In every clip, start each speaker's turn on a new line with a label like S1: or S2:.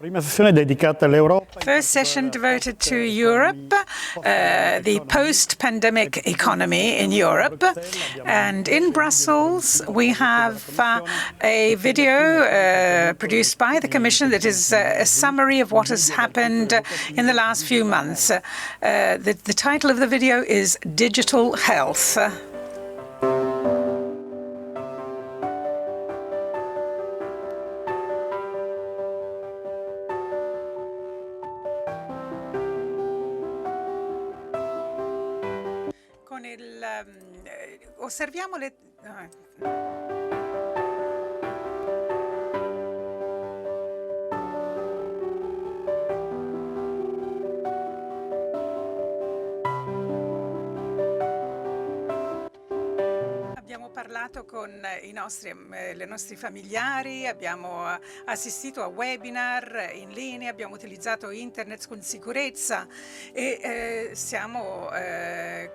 S1: First session devoted to Europe, the post-pandemic economy in Europe. And in Brussels, we have a video produced by the Commission that is a summary of what has happened in the last few months. The title of the video is Digital Health. Osserviamo le... Abbiamo parlato con i nostri familiari, abbiamo assistito a webinar in linea, abbiamo utilizzato internet con sicurezza e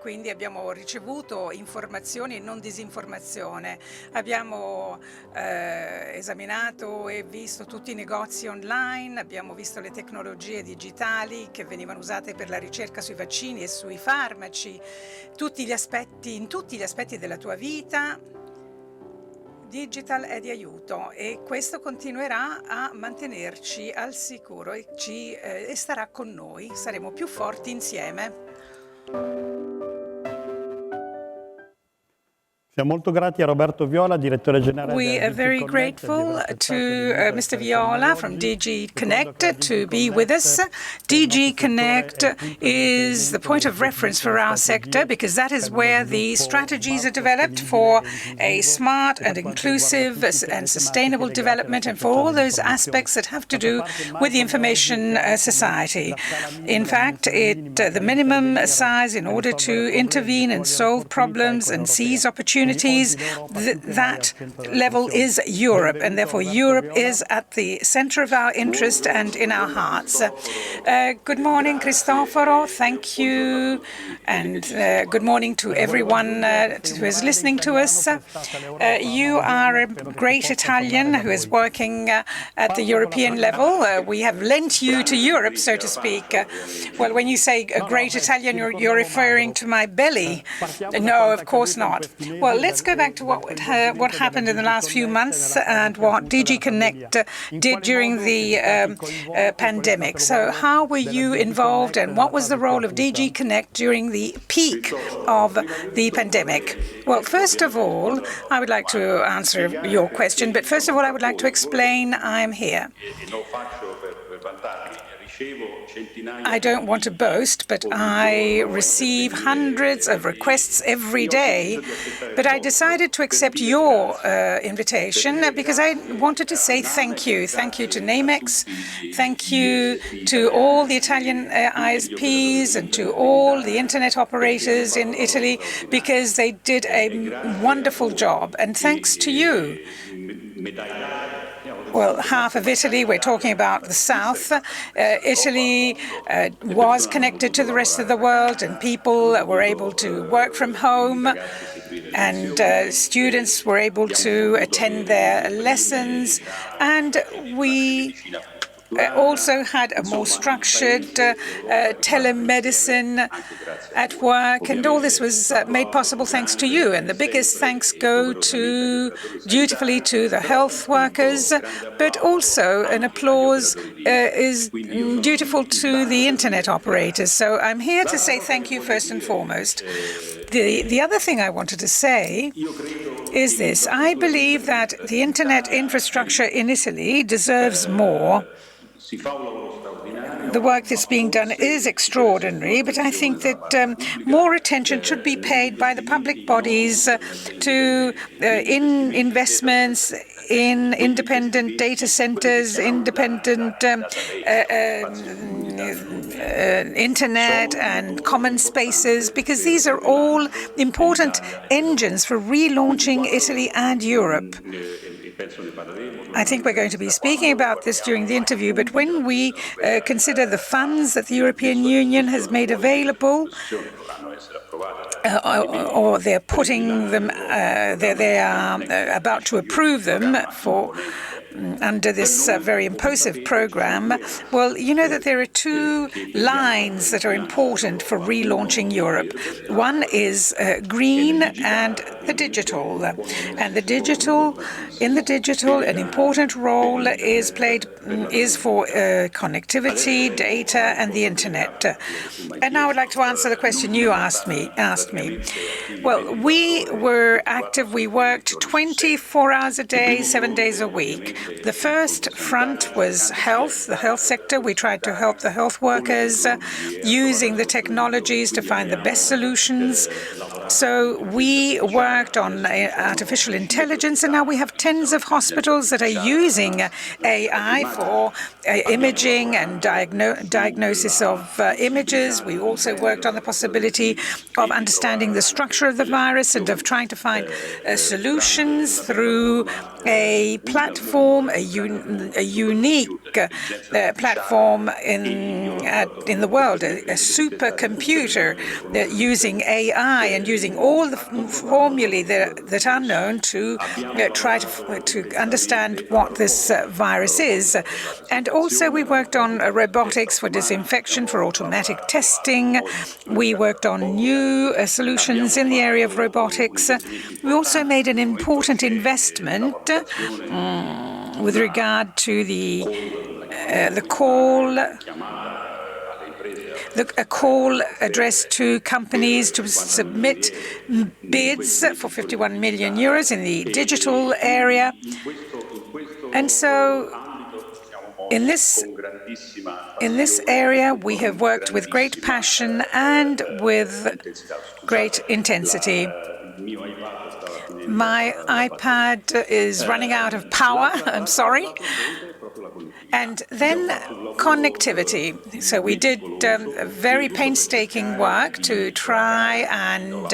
S1: quindi abbiamo ricevuto informazioni e non disinformazione. Abbiamo esaminato e visto tutti i negozi online, abbiamo visto le tecnologie digitali che venivano usate per la ricerca sui vaccini e sui farmaci, in tutti gli aspetti della tua vita. Digital è di aiuto e questo continuerà a mantenerci al sicuro e starà con noi, saremo più forti insieme.
S2: We
S1: are very grateful to Mr. Viola from DG Connect to be with us. DG Connect is the point of reference for our sector because that is where the strategies are developed for a smart and inclusive and sustainable development and for all those aspects that have to do with the information society. In fact, the minimum size in order to intervene and solve problems and seize opportunities, that level is Europe, and therefore Europe is at the center of our interest and in our hearts. Good morning, Cristoforo. Thank you, and good morning to everyone who is listening to us. You are a great Italian who is working at the European level. We have lent you to Europe, so to speak. Well, when you say a great Italian, you're referring to my belly. No, of course not. Well, let's go back to what happened in the last few months and what DG Connect did during the pandemic. So how were you involved and what was the role of DG Connect during the peak of the pandemic? Well, first of all, I would like to answer your question, but first of all, I would like to explain I'm here. I don't want to boast, but I receive hundreds of requests every day. But I decided to accept your invitation because I wanted to say thank you. Thank you to Namex. Thank you to all the Italian ISPs and to all the internet operators in Italy because they did a wonderful job. And thanks to you. Well, half of Italy, we're talking about the south. Italy was connected to the rest of the world and people were able to work from home and students were able to attend their lessons. And we also had a more structured telemedicine at work, and all this was made possible thanks to you. And the biggest thanks go dutifully to the health workers, but also an applause is dutiful to the internet operators. So I'm here to say thank you first and foremost. The other thing I wanted to say is this. I believe that the internet infrastructure in Italy deserves more. The work that's being done is extraordinary, but I think that more attention should be paid by the public bodies to investments in independent data centers, independent internet and common spaces, because these are all important engines for relaunching Italy and Europe. I think we're going to be speaking about this during the interview, but when we consider the funds that the European Union has made available, or they're putting them, they are about to approve them for under this very imposive program. Well, you know that there are two lines that are important for relaunching Europe. One is green and the digital. And in the digital, an important role is for connectivity, data, and the internet. And now I would like to answer the question you asked me. Well, we were active. We worked 24 hours a day, 7 days a week. The first front was health, the health sector. We tried to help the health workers using the technologies to find the best solutions. So we worked on artificial intelligence, and now we have tens of hospitals that are using AI for imaging and diagnosis of images. We also worked on the possibility of understanding the structure of the virus and of trying to find solutions through a platform, a unique platform in the world, a supercomputer using AI and using all the formulae that are known to try to understand what this virus is. And also we worked on robotics for disinfection, for automatic testing. We worked on new solutions in the area of robotics. We also made an important investment with regard to a call addressed to companies to submit bids for 51 million euros in the digital area. And so in this area, we have worked with great passion and with great intensity. My iPad is running out of power. I'm sorry. And then connectivity. So we did very painstaking work to try and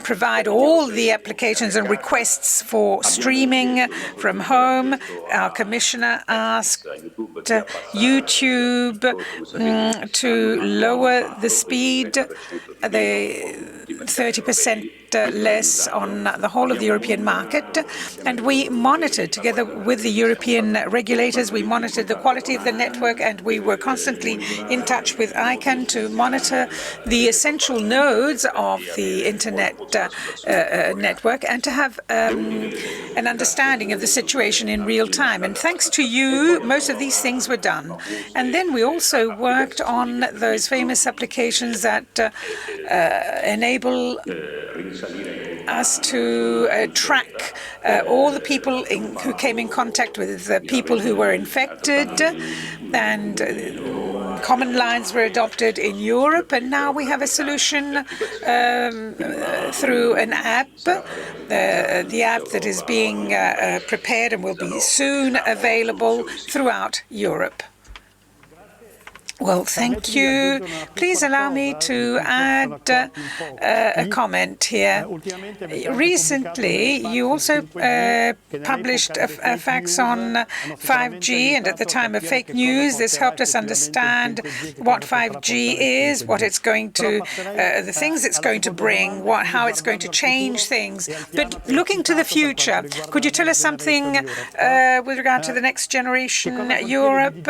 S1: provide all the applications and requests for streaming from home. Our commissioner asked YouTube to lower the speed, the 30% less on the whole of the European market. And we monitored, together with the European regulators, we monitored the quality of the network, and we were constantly in touch with ICANN to monitor the essential nodes of the internet network and to have an understanding of the situation in real time. And thanks to you, most of these things were done. And then we also worked on those famous applications that enable us to track all the people who came in contact with the people who were infected, and common lines were adopted in Europe. And now we have a solution through an app, the app that is being prepared and will be soon available throughout Europe. Well, thank you. Please allow me to add a comment here. Recently, you also published a fax on 5G, and at the time of fake news, this helped us understand what 5G is, what it's going to, the things it's going to bring, how it's going to change things. But looking to the future, could you tell us something with regard to the next generation Europe?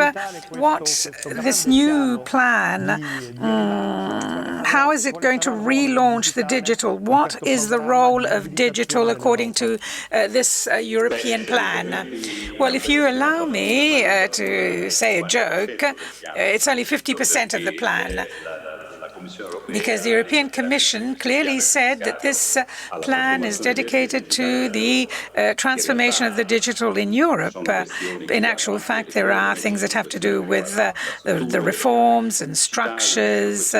S1: What this new plan, how is it going to relaunch the digital? What is the role of digital according to this European plan? Well, if you allow me to say a joke, it's only 50% of the plan, because the European Commission clearly said that this plan is dedicated to the transformation of the digital in Europe. In actual fact, there are things that have to do with the reforms and structures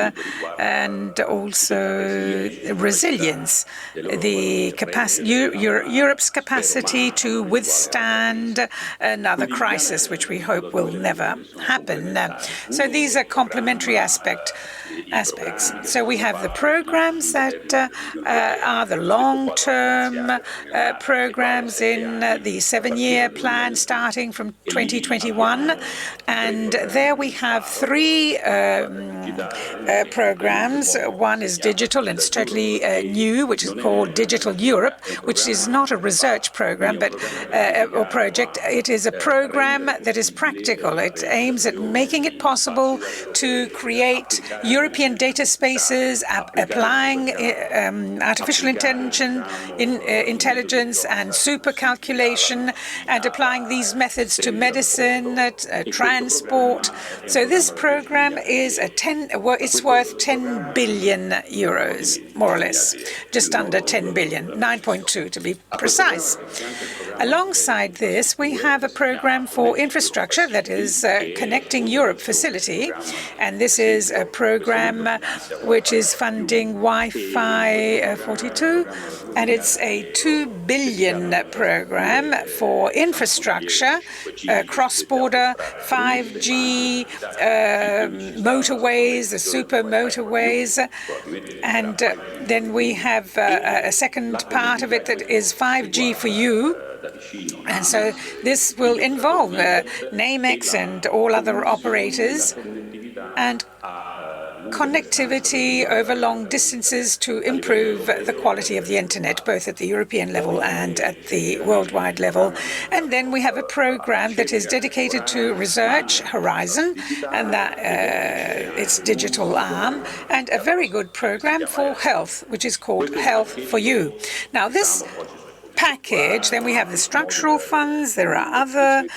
S1: and also resilience, the Europe's capacity to withstand another crisis, which we hope will never happen. So these are complementary aspects. aspects. So we have the programs that are the long-term programs in the 7-year plan starting from 2021. And there we have 3 programs. One is digital, and it's totally new, which is called Digital Europe, which is not a research program but or project. It is a program that is practical. It aims at making it possible to create European data spaces, applying artificial intelligence and super calculation, and applying these methods to medicine, transport. So this program is it's worth 10 billion euros, more or less, just under 10 billion, 9.2 to be precise. Alongside this, we have a program for infrastructure that is Connecting Europe facility, and this is a program which is funding Wi-Fi 42, and it's a 2 billion program for infrastructure, cross-border 5G, motorways, the super motorways, and then we have a second part of it that is 5G for you. And so this will involve Namex and all other operators, and connectivity over long distances to improve the quality of the internet, both at the European level and at the worldwide level. And then we have a program that is dedicated to research, Horizon, and that its digital arm, and a very good program for health, which is called Health for You. Now, this package, then we have the structural funds, there are other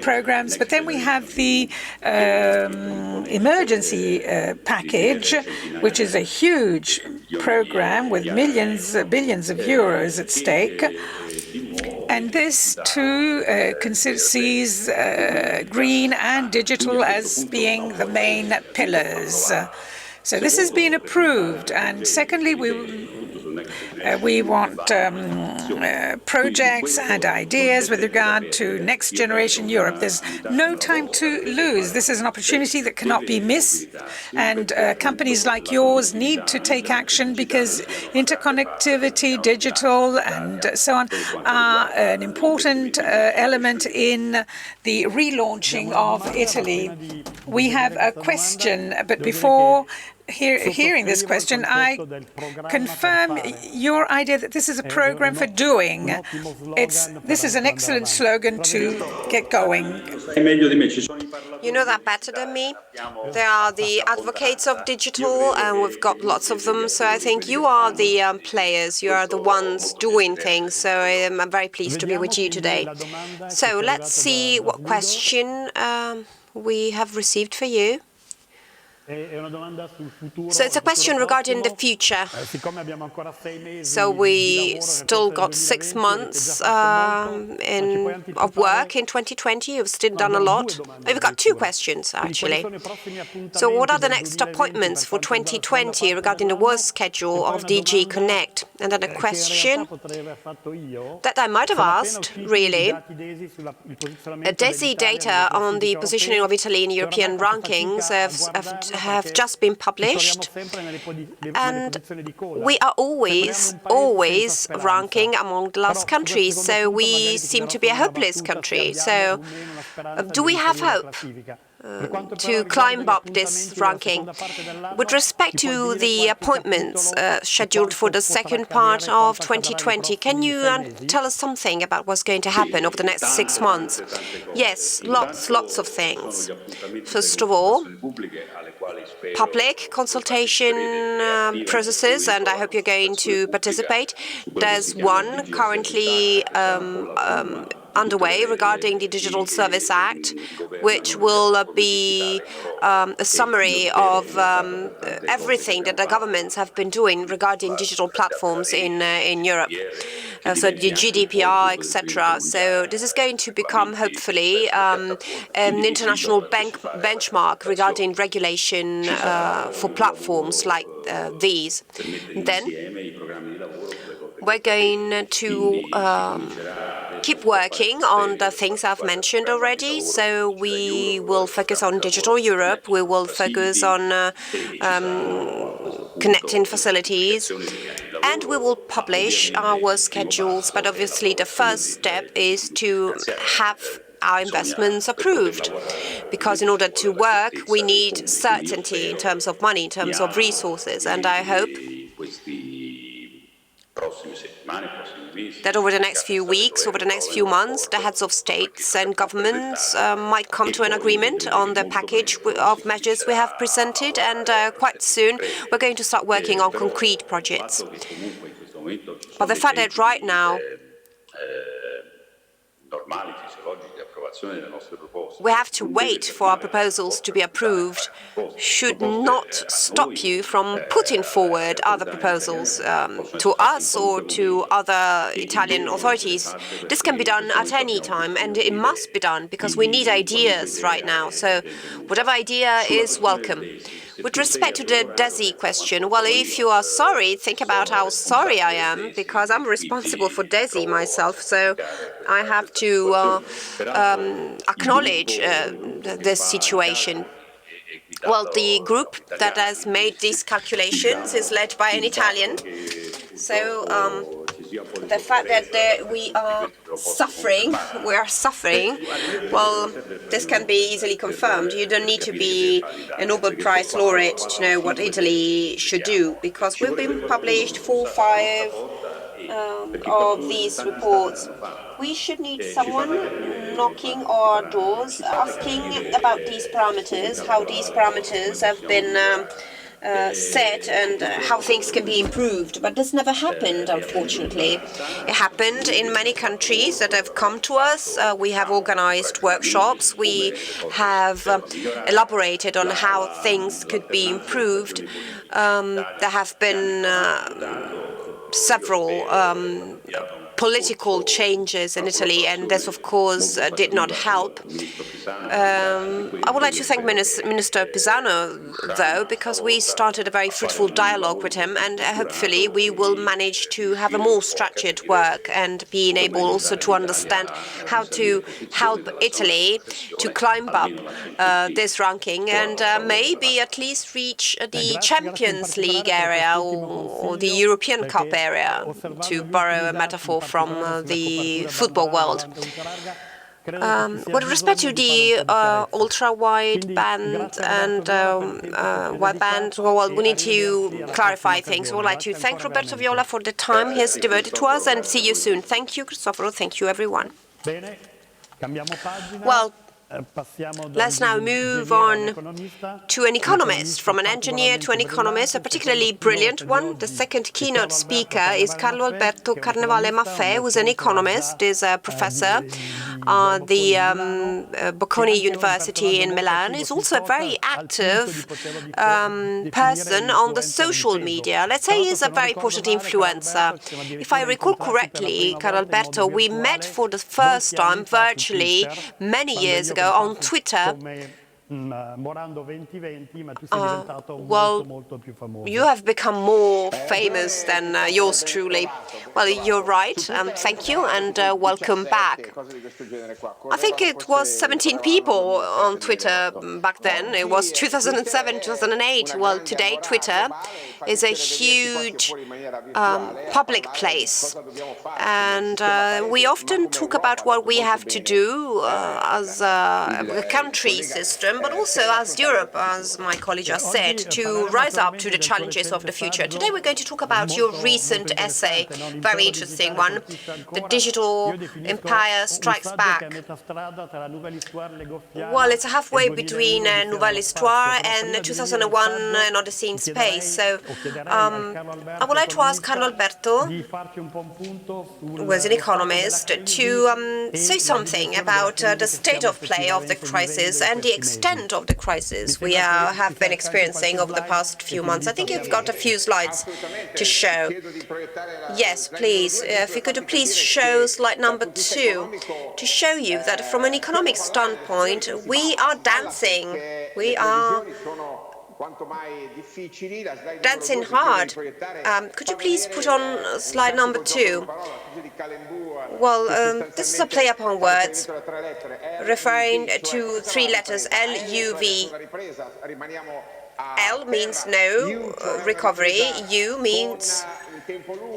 S1: programs, but then we have the emergency package, which is a huge program with billions of euros at stake. And this too sees green and digital as being the main pillars. So this has been approved. And secondly, we want projects and ideas with regard to Next Generation Europe. There's no time to lose. This is an opportunity that cannot be missed, and companies like yours need to take action, because interconnectivity, digital, and so on are an important element in the relaunching of Italy. We have a question, but before hearing this question, I confirm your idea that this is a program for doing. This is an excellent slogan to get going.
S2: You know that better than me. There are the advocates of digital, and we've got lots of them. So I think you are the players. You are the ones doing things. So I'm very pleased to be with you today. So let's see what question we have received for you. So it's a question regarding the future. So we still got 6 months of work in 2020. You've still done a lot. We've got 2 questions, actually. So what are the next appointments for 2020 regarding the work schedule of DG Connect? And then a question that I might have asked, really. DESI data on the positioning of Italy in European rankings have just been published, and we are always ranking among the last countries, so we seem to be a hopeless country. So do we have hope to climb up this ranking? With respect to the appointments scheduled for the second part of 2020, can you tell us something about what's going to happen over the next 6 months? Yes, lots of things. First of all, public consultation processes, and I hope you're going to participate. There's one currently underway regarding the Digital Service Act, which will be a summary of everything that the governments have been doing regarding digital platforms in Europe. So the GDPR, etc. So this is going to become, hopefully, an international benchmark regarding regulation for platforms like these. Then we're going to keep working on the things I've mentioned already. So we will focus on Digital Europe. We will focus on connecting facilities. And we will publish our schedules. But obviously, the first step is to have our investments approved, because in order to work, we need certainty in terms of money, in terms of resources. And I hope that over the next few weeks, over the next few months, the heads of states and governments might come to an agreement on the package of measures we have presented, and quite soon we're going to start working on concrete projects. But the fact that right now we have to wait for our proposals to be approved should not stop you from putting forward other proposals to us or to other Italian authorities. This can be done at any time, and it must be done because we need ideas right now. So whatever idea is welcome. With respect to the DESI question, well, if you are sorry, think about how sorry I am, because I'm responsible for DESI myself, so I have to acknowledge this situation. Well, the group that has made these calculations is led by an Italian, so the fact that we are suffering, well, this can be easily confirmed. You don't need to be a Nobel Prize laureate to know what Italy should do, because we've been published 4 or 5 of these reports. We should need someone knocking our doors, asking about these parameters, how these parameters have been set and how things can be improved. But this never happened, unfortunately. It happened in many countries that have come to us. We have organized workshops. We have elaborated on how things could be improved. There have been several political changes in Italy, and this, of course, did not help. I would like to thank Minister Pisano, though, because we started a very fruitful dialogue with him, and hopefully we will manage to have a more structured work and being able also to understand how to help Italy to climb up this ranking and maybe at least reach the Champions League area or the European Cup area, to borrow a metaphor from the football world. With respect to the ultra-wide band and wideband, well, we need to clarify things. I would like to thank Roberto Viola for the time he has devoted to us, and see you soon. Thank you, Cristoforo. Thank you, everyone. Well, let's now move on to an economist, from an engineer to an economist, a particularly brilliant one. The second keynote speaker is Carlo Alberto Carnevale Maffei, who is an economist, is a professor at the Bocconi University in Milan. He's also a very active person on the social media. Let's say he's a very important influencer. If I recall correctly, Carlo Alberto, we met for the first time virtually many years ago on Twitter. Well, you have become more famous than yours truly. Well, you're right. Thank you, and welcome back. I think it was 17 people on Twitter back then. It was 2007, 2008. Well, today Twitter is a huge public place, and we often talk about what we have to do as a country system, but also as Europe, as my colleague just said, to rise up to the challenges of the future. Today we're going to talk about your recent essay, very interesting one, The Digital Empire Strikes Back. Well, it's halfway between Nouvelle Histoire and 2001, An Odyssey in Space. So I would like to ask Carlo Alberto, who is an economist, to say something about the state of play of the crisis and the extent of the crisis we have been experiencing over the past few months. I think you've got a few slides to show. Yes, please. If you could please show slide number 2 to show you that from an economic standpoint, we are dancing. We are dancing hard. Could you please put on slide number 2? Well, this is a play upon words, referring to 3 letters, L-U-V. L means no recovery, U means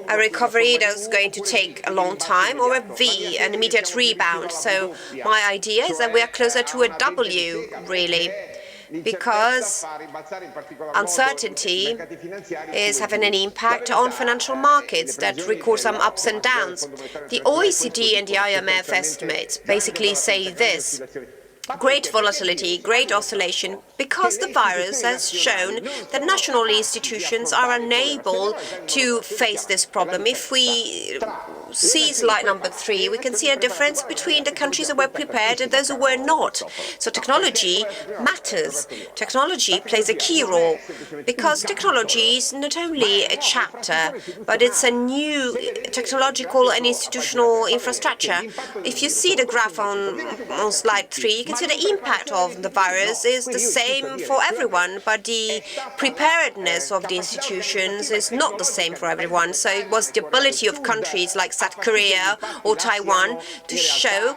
S2: a recovery that's going to take a long time, or a V, an immediate rebound. So my idea is that we are closer to a W, really, because uncertainty is having an impact on financial markets that record some ups and downs. The OECD and the IMF estimates basically say this: great volatility, great oscillation, because the virus has shown that national institutions are unable to face this problem. If we see slide number 3, we can see a difference between the countries that were prepared and those who were not. So technology matters. Technology plays a key role, because technology is not only a chapter, but it's a new technological and institutional infrastructure. If you see the graph on slide 3, you can see the impact of the virus is the same for everyone, but the preparedness of the institutions is not the same for everyone. So it was the ability of countries like South Korea or Taiwan to show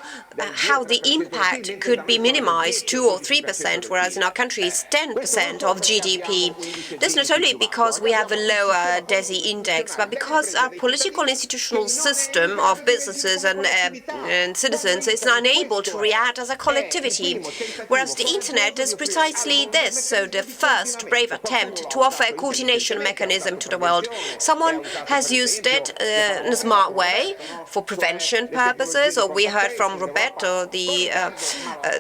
S2: how the impact could be minimized 2 or 3%, whereas in our country it's 10% of GDP. This not only because we have a lower DESI index, but because our political institutional system of businesses and citizens is unable to react as a collectivity, whereas the internet is precisely this, so the first brave attempt to offer a coordination mechanism to the world. Someone has used it in a smart way for prevention purposes, or we heard from Roberto the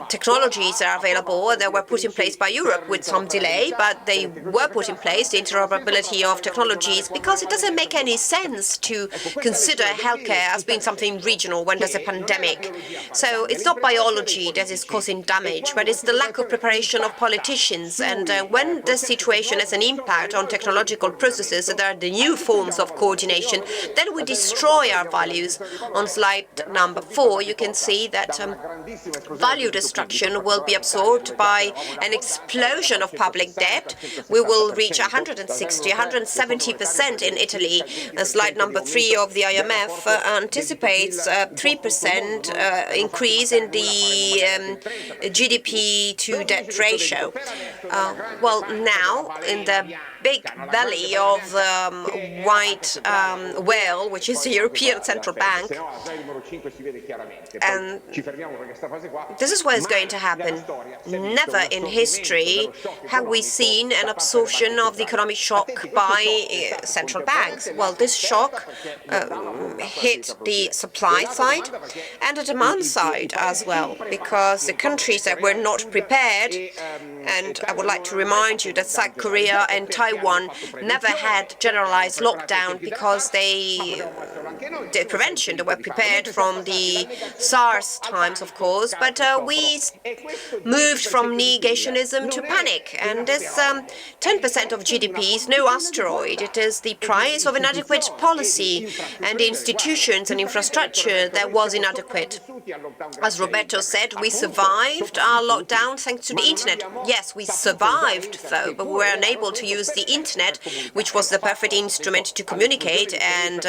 S2: technologies that are available that were put in place by Europe with some delay, but they were put in place, the interoperability of technologies, because it doesn't make any sense to consider healthcare as being something regional when there's a pandemic. So it's not biology that is causing damage, but it's the lack of preparation of politicians. And when the situation has an impact on technological processes that are the new forms of coordination, then we destroy our values. On slide number 4, you can see that value destruction will be absorbed by an explosion of public debt. We will reach 160, 170% in Italy. Slide number 3 of the IMF anticipates a 3% increase in the GDP to debt ratio. Well, now, in the big belly of the white whale, which is the European Central Bank, and this is what is going to happen. Never in history have we seen an absorption of the economic shock by central banks. Well, this shock hit the supply side and the demand side as well, because the countries that were not prepared, and I would like to remind you that South Korea and Taiwan never had generalized lockdown because they did prevention. They were prepared from the SARS times, of course, but we moved from negationism to panic. And this 10% of GDP is no asteroid. It is the price of inadequate policy and the institutions and infrastructure that was inadequate. As Roberto said, we survived our lockdown thanks to the internet. Yes, we survived, though, but we were unable to use the internet, which was the perfect instrument to communicate. And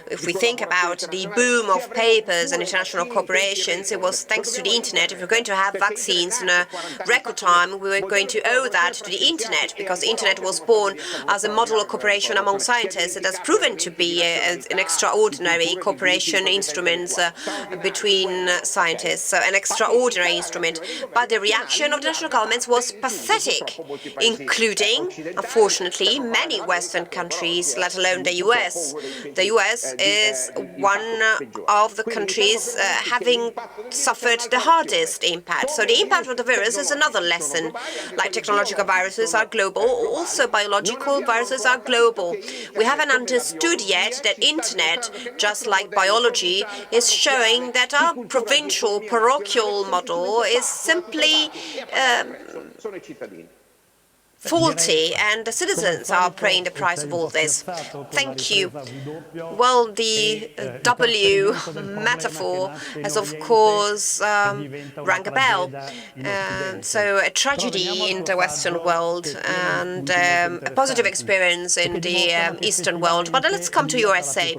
S2: if we think about the boom of papers and international corporations, it was thanks to the internet. If we're going to have vaccines in a record time, we were going to owe that to the internet, because the internet was born as a model of cooperation among scientists. It has proven to be an extraordinary cooperation instrument between scientists, so an extraordinary instrument. But the reaction of the national governments was pathetic, including, unfortunately, many Western countries, let alone the US. The US is one of the countries having suffered the hardest impact. So the impact of the virus is another lesson. Like technological viruses are global, also biological viruses are global. We haven't understood yet that internet, just like biology, is showing that our provincial, parochial model is simply faulty, and the citizens are paying the price of all this. Thank you. Well, the W metaphor has, of course, rang a bell. So a tragedy in the Western world and a positive experience in the Eastern world. But let's come to your essay.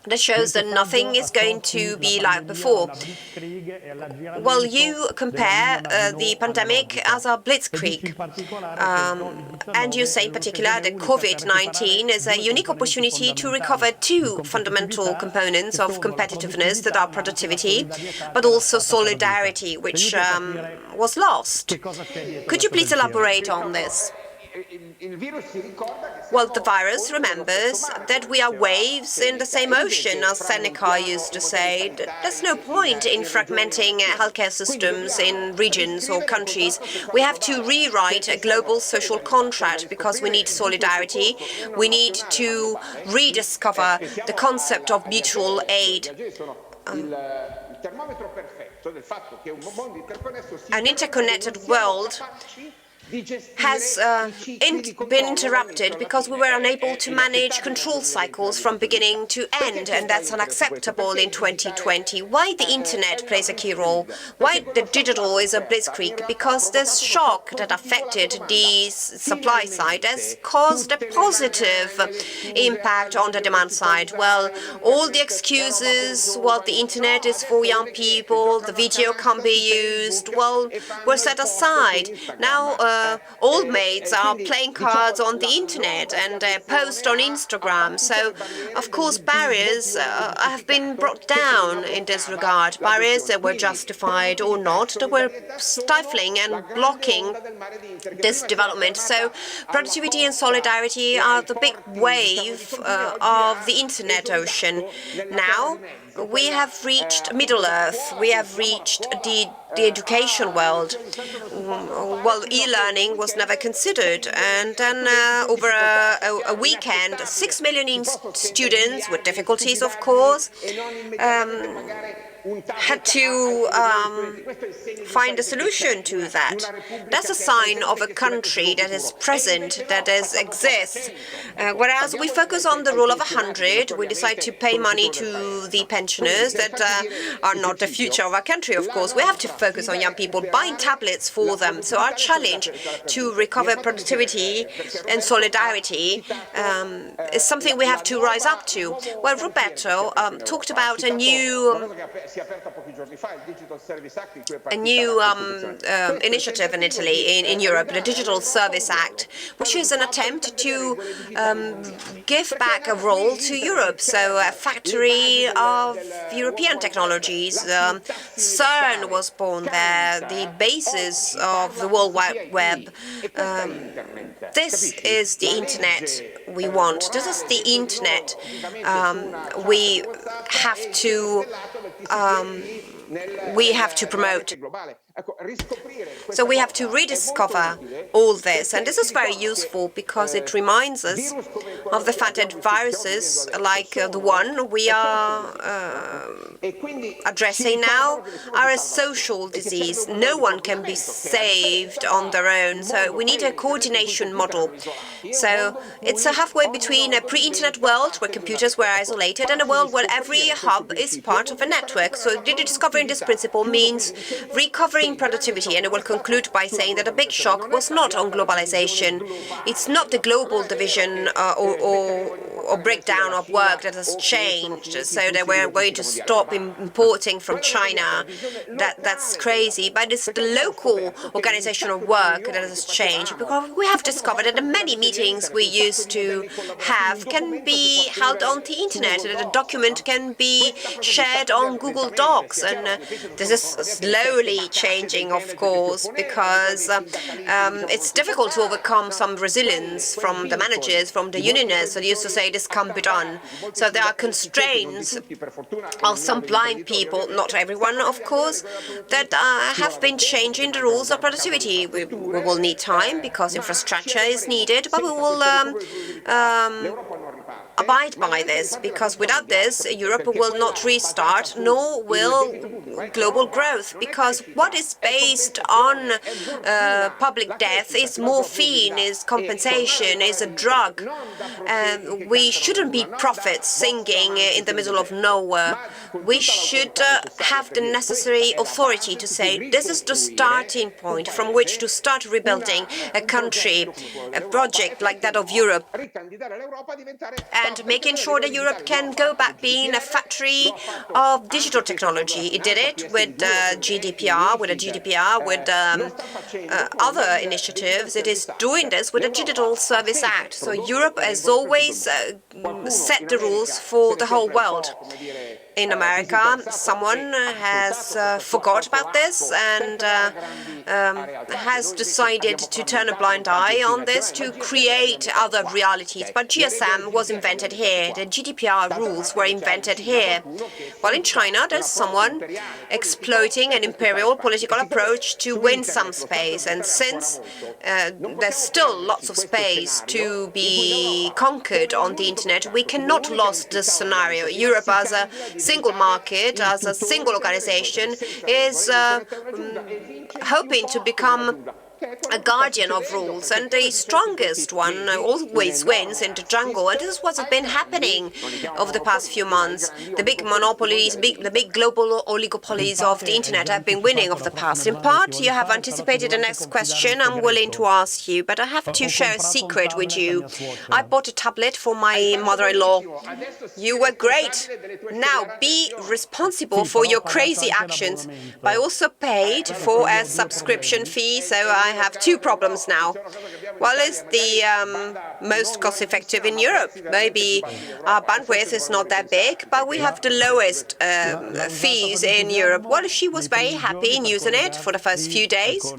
S2: That shows that nothing is going to be like before. Well, you compare the pandemic as a blitzkrieg. And you say in particular that COVID-19 is a unique opportunity to recover two fundamental components of competitiveness that are productivity, but also solidarity, which was lost. Could you please elaborate on this? Well, the virus remembers that we are waves in the same ocean, as Seneca used to say. There's no point in fragmenting healthcare systems in regions or countries. We have to rewrite a global social contract because we need solidarity. We need to rediscover the concept of mutual aid. An interconnected world has been interrupted because we were unable to manage control cycles from beginning to end, and that's unacceptable in 2020. Why the internet plays a key role? Why the digital is a blitzkrieg? Because this shock that affected the supply side has caused a positive impact on the demand side. Well, all the excuses, well, the internet is for young people, the video can be used, well, were set aside. Now, old maids are playing cards on the internet and post on Instagram. So, of course, barriers have been brought down in this regard. Barriers that were justified or not, that were stifling and blocking this development. So, productivity and solidarity are the big wave of the internet ocean. Now, we have reached Middle Earth. We have reached the education world. Well, e-learning was never considered, and then over a weekend, 6 million students with difficulties, of course, had to find a solution to that. That's a sign of a country that is present, that exists. Whereas we focus on the rule of 100, we decide to pay money to the pensioners that are not the future of our country, of course. We have to focus on young people, buying tablets for them. So our challenge to recover productivity and solidarity is something we have to rise up to. Well, Roberto talked about a new initiative in Italy, in Europe, the Digital Service Act, which is an attempt to give back a role to Europe. So a factory of European technologies. CERN was born there, the basis of the World Wide Web. This is the internet we want. This is the internet we have to promote. So we have to rediscover all this, and this is very useful because it reminds us of the fact that viruses like the one we are addressing now are a social disease. No one can be saved on their own, so we need a coordination model. So it's a halfway between a pre-internet world where computers were isolated and a world where every hub is part of a network. So rediscovering this principle means recovering productivity, and I will conclude by saying that a big shock was not on globalization. It's not the global division or breakdown of work that has changed, so that we're going to stop importing from China. That's crazy. But it's the local organization of work that has changed, because we have discovered that the many meetings we used to have can be held on the internet, that a document can be shared on Google Docs, and this is slowly changing, of course, because it's difficult to overcome some resilience from the managers, from the unionists that used to say this can't be done. So there are constraints of some blind people, not everyone, of course, that have been changing the rules of productivity. We will need time because infrastructure is needed, but we will abide by this, because without this, Europe will not restart, nor will global growth, because what is based on public death is morphine, is compensation, is a drug. We shouldn't be prophets singing in the middle of nowhere. We should have the necessary authority to say this is the starting point from which to start rebuilding a country, a project like that of Europe, and making sure that Europe can go back being a factory of digital technology. It did it with GDPR, with other initiatives. It is doing this with the Digital Service Act. So Europe has always set the rules for the whole world. In America, someone has forgot about this and has decided to turn a blind eye on this to create other realities. But GSM was invented here. The GDPR rules were invented here. Well, in China, there's someone exploiting an imperial political approach to win some space. And since there's still lots of space to be conquered on the internet, we cannot lose this scenario. Europe as a single market, as a single organization, is hoping to become a guardian of rules, and the strongest one always wins in the jungle. And this is what's been happening over the past few months. The big monopolies, the big global oligopolies of the internet have been winning over the past. In part, you have anticipated the next question I'm willing to ask you, but I have to share a secret with you. I bought a tablet for my mother-in-law. You were great. Now be responsible for your crazy actions. But I also paid for a subscription fee, so I have two problems now. Well, it's the most cost-effective in Europe. Maybe our bandwidth is not that big, but we have the lowest fees in Europe. Well, she was very happy in using it for the first few days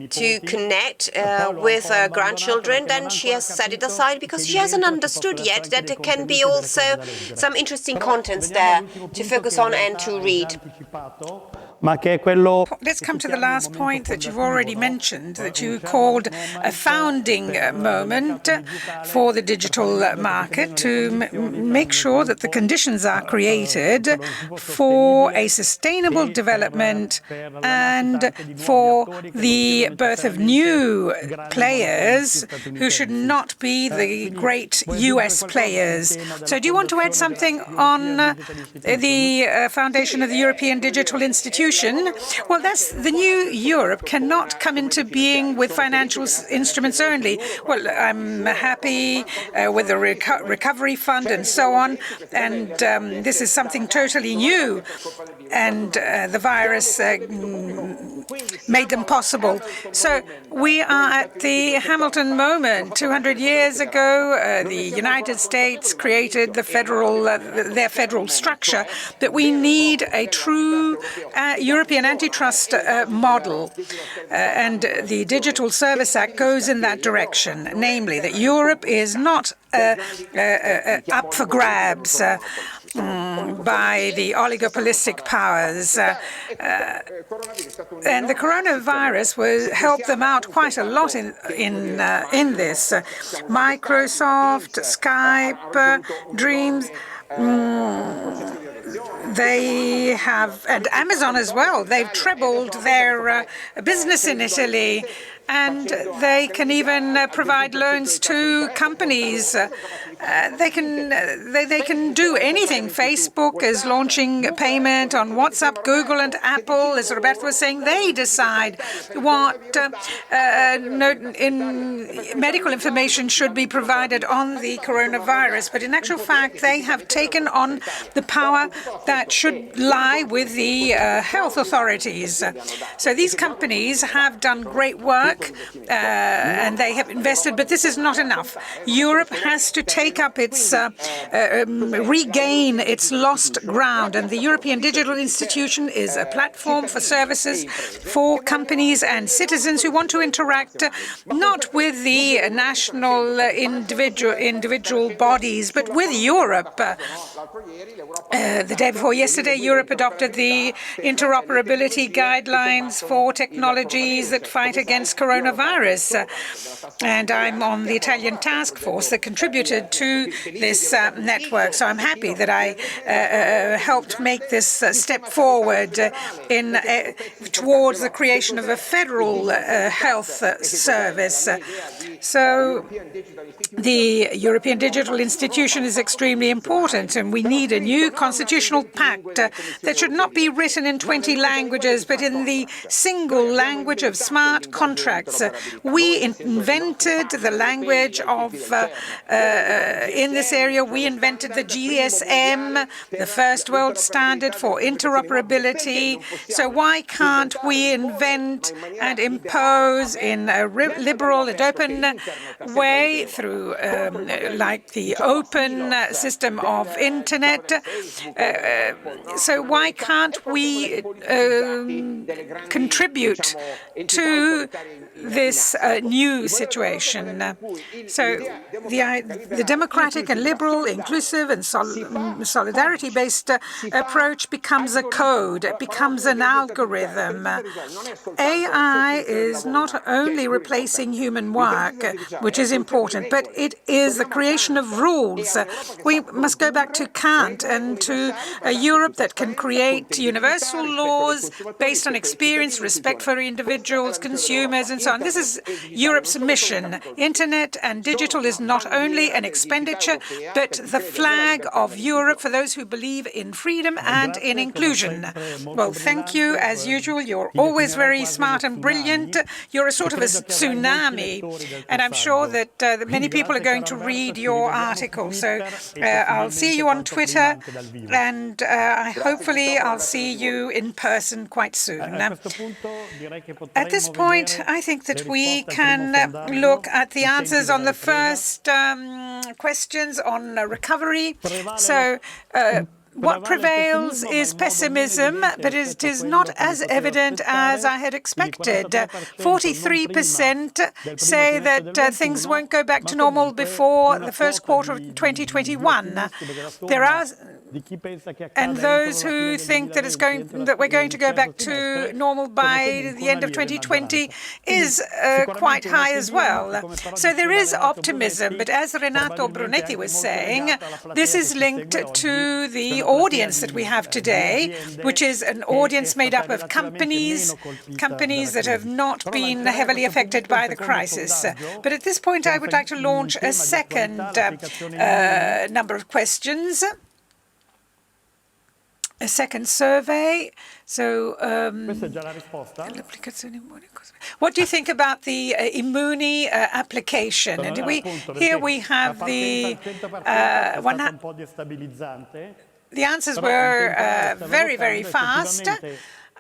S2: to connect with her grandchildren. Then she has set it aside because she hasn't understood yet that there can be also some interesting contents there to focus on and to read.
S1: Let's come to the last point that you've already mentioned, that you called a founding moment for the digital market, to make sure that the conditions are created for a sustainable development and for the birth of new players who should not be the great US players. So do you want to add something on the foundation of the European Digital Institution? Well, that's the new Europe cannot come into being with financial instruments only. Well, I'm happy with the recovery fund and so on, and this is something totally new, and the virus made them possible. So we are at the Hamilton moment. 200 years ago, the United States created the their federal structure, but we need a true European antitrust model, and the Digital Service Act goes in that direction, namely that Europe is not up for grabs by the oligopolistic powers. And the coronavirus helped them out quite a lot in this. Microsoft, Skype, Dreams, they have, and Amazon as well, they've trebled their business in Italy, and they can even provide loans to companies. They can do anything. Facebook is launching payment on WhatsApp. Google and Apple, as Roberto was saying, they decide what medical information should be provided on the coronavirus. But in actual fact, they have taken on the power that should lie with the health authorities. So these companies have done great work, and they have invested, but this is not enough. Europe has to take up its, regain its lost ground, and the European Digital Institution is a platform for services for companies and citizens who want to interact not with the national individual bodies, but with Europe. the day before yesterday, Europe adopted the interoperability guidelines for technologies that fight against coronavirus. And I'm on the Italian task force that contributed to this network. So I'm happy that I helped make this step forward towards the creation of a federal health service. So the European Digital Institution is extremely important, and we need a new constitutional pact that should not be written in 20 languages, but in the single language of smart contracts. We invented the language of, in this area, we invented the GSM, the first world standard for interoperability. So why can't we invent and impose in a liberal and open way through like the open system of internet? So why can't we contribute to this new situation? So the democratic and liberal, inclusive and solidarity-based approach becomes a code, it becomes an algorithm. AI is not only replacing human work, which is important, but it is the creation of rules. We must go back to Kant and to a Europe that can create universal laws based on experience, respect for individuals, consumers, and so on. This is Europe's mission. Internet and digital is not only an expenditure, but the flag of Europe for those who believe in freedom and in inclusion. Well, thank you. As usual, you're always very smart and brilliant. You're a sort of a tsunami, and I'm sure that many people are going to read your article. So I'll see you on Twitter, and hopefully I'll see you in person quite soon. At this point, I think that we can look at the answers on the first questions on recovery. So what prevails is pessimism, but it is not as evident as I had expected. 43% say that things won't go back to normal before the first quarter of 2021. There are and those who think that we're going to go back to normal by the end of 2020 is quite high as well. So there is optimism, but as Renato Brunetti was saying, this is linked to the audience that we have today, which is an audience made up of companies that have not been heavily affected by the crisis. But at this point, I would like to launch a second number of questions. A second survey. So, what do you think about the Immuni application? And here we have the answers were very, very fast.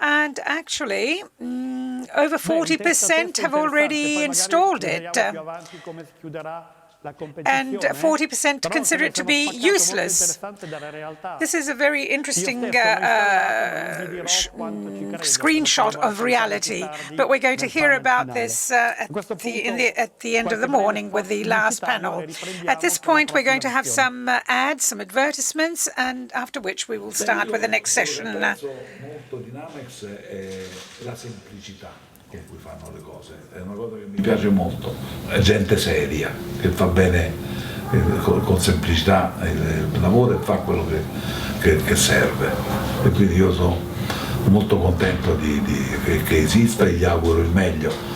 S1: And actually, over 40% have already installed it. And 40% consider it to be useless. This is a very interesting screenshot of reality, but we're going to hear about this at the end of the morning with the last panel. At this point, we're going to have some ads, some advertisements, and after which we will start with the next session.
S3: Con cui fanno le cose, è una cosa che mi piace molto, è gente seria che fa bene con semplicità il lavoro e fa quello che serve, e quindi io sono molto contento che esista e gli auguro il meglio.